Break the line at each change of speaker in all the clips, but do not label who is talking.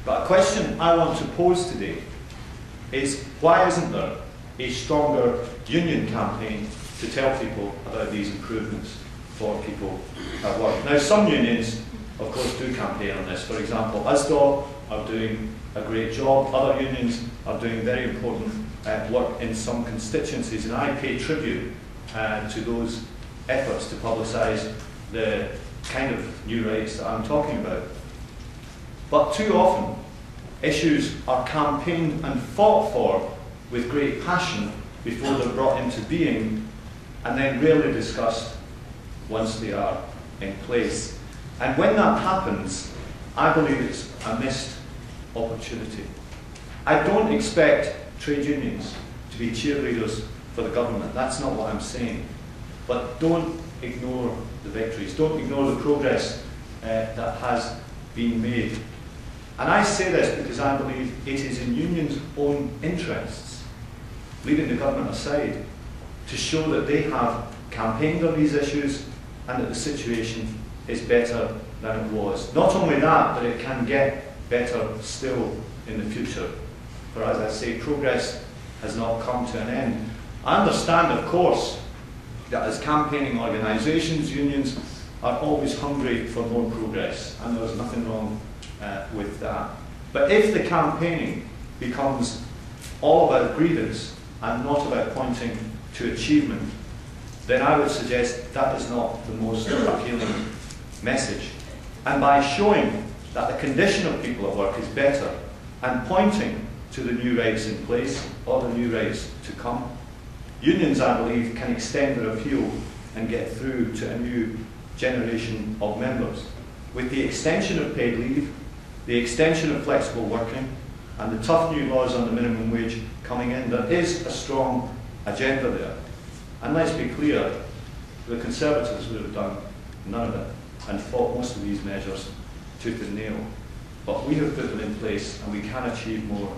But a question I want to pose today is, why isn't there a stronger union campaign to tell people about these improvements for people at work? Now, some unions, of course, do campaign on this. For example, USDOT are doing a great job. Other unions are doing very important work in some constituencies, and I pay tribute to those efforts to publicise the kind of new rights that I'm talking about. But too often, issues are campaigned and fought for with great passion before they're brought into being, and then rarely discussed once they are in place. And when that happens, I believe it's a missed opportunity. I don't expect trade unions to be cheerleaders for the government. That's not what I'm saying. But don't ignore the victories. Don't ignore the progress that has been made. And I say this because I believe it is in unions' own interests, leaving the government aside, to show that they have campaigned on these issues and that the situation is better than it was. Not only that, but it can get better still in the future. For as I say, progress has not come to an end. I understand, of course, that as campaigning organisations, unions are always hungry for more progress, and there's nothing wrong with that. But if the campaigning becomes all about grievance and not about pointing to achievement, then I would suggest that is not the most appealing message. And by showing that the condition of people at work is better and pointing to the new rights in place or the new rights to come, unions, I believe, can extend their appeal and get through to a new generation of members. With the extension of paid leave, the extension of flexible working, and the tough new laws on the minimum wage coming in, there is a strong agenda there. And let's be clear, the Conservatives would have done none of it and fought most of these measures tooth and nail. But we have put them in place and we can achieve more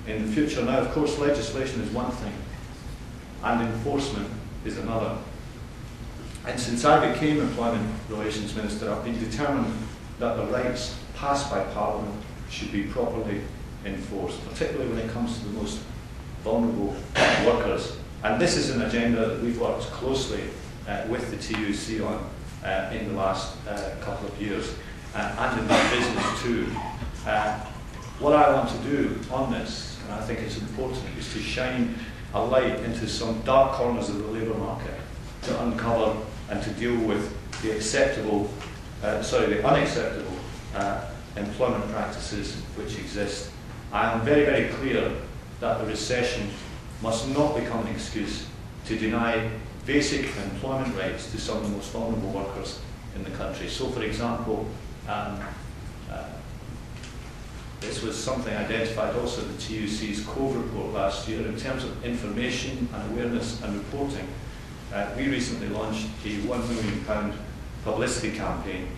in the future. Now, of course, legislation is one thing and enforcement is another. And since I became Employment Relations Minister, I've been determined that the rights passed by Parliament should be properly enforced, particularly when it comes to the most vulnerable workers. And this is an agenda that we've worked closely with the TUC on in the last couple of years, and in that business too. What I want to do on this, and I think it's important, is to shine a light into some dark corners of the labour market, to uncover and to deal with the unacceptable employment practices which exist. I am very, very clear that the recession must not become an excuse to deny basic employment rights to some of the most vulnerable workers in the country. So, for example, this was something identified also in the TUC's Cove report last year in terms of information and awareness and reporting. We recently launched a £1 million publicity campaign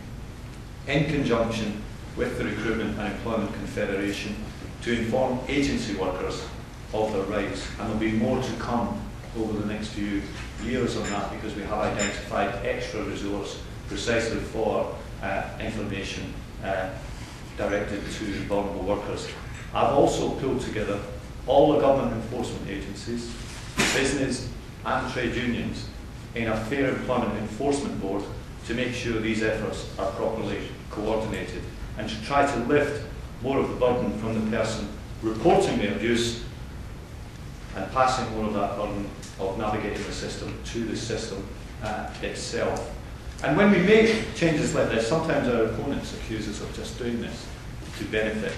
in conjunction with the Recruitment and Employment Confederation to inform agency workers of their rights, and there will be more to come over the next few years on that, because we have identified extra resource precisely for information directed to vulnerable workers. I've also pulled together all the government enforcement agencies, business and trade unions in a fair employment enforcement board to make sure these efforts are properly coordinated and to try to lift more of the burden from the person reporting the abuse and passing more of that burden of navigating the system to the system itself. And when we make changes like this, sometimes our opponents accuse us of just doing this to benefit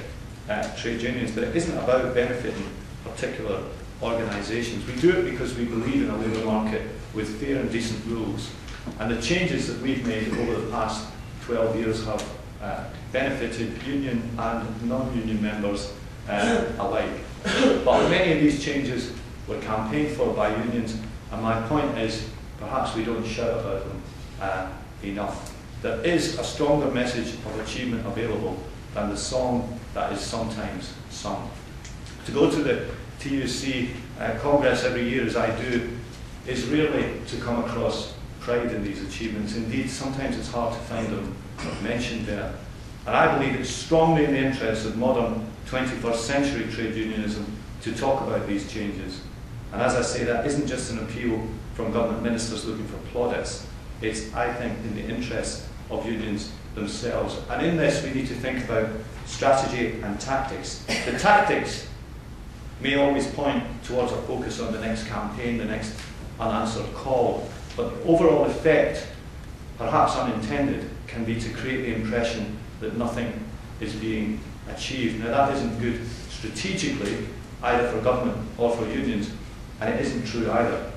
trade unions, but it isn't about benefiting particular organisations. We do it because we believe in a labour market with fair and decent rules, and the changes that we've made over the past 12 years have benefited union and non-union members alike. But many of these changes were campaigned for by unions, and my point is perhaps we don't shout about them enough. There is a stronger message of achievement available than the song that is sometimes sung. To go to the TUC Congress every year, as I do, is really to come across pride in these achievements. Indeed, sometimes it's hard to find them mentioned there. And I believe it's strongly in the interest of modern 21st century trade unionism to talk about these changes. And as I say, that isn't just an appeal from government ministers looking for plaudits. It's, I think, in the interest of unions themselves. And in this, we need to think about strategy and tactics. The tactics may always point towards a focus on the next campaign, the next unanswered call, but the overall effect, perhaps unintended, can be to create the impression that nothing is being achieved. Now, that isn't good strategically, either for government or for unions, and it isn't true either.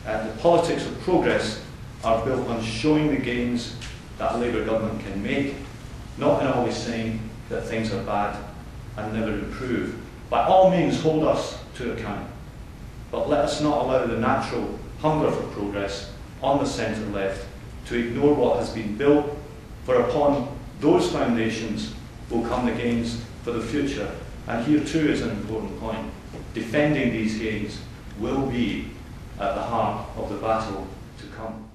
The politics of progress are built on showing the gains that a Labour government can make, not in always saying that things are bad and never improve. By all means, hold us to account, but let us not allow the natural hunger for progress on the centre left to ignore what has been built, for upon those foundations will come the gains for the future. And here too is an important point. Defending these gains will be at the heart of the battle to come.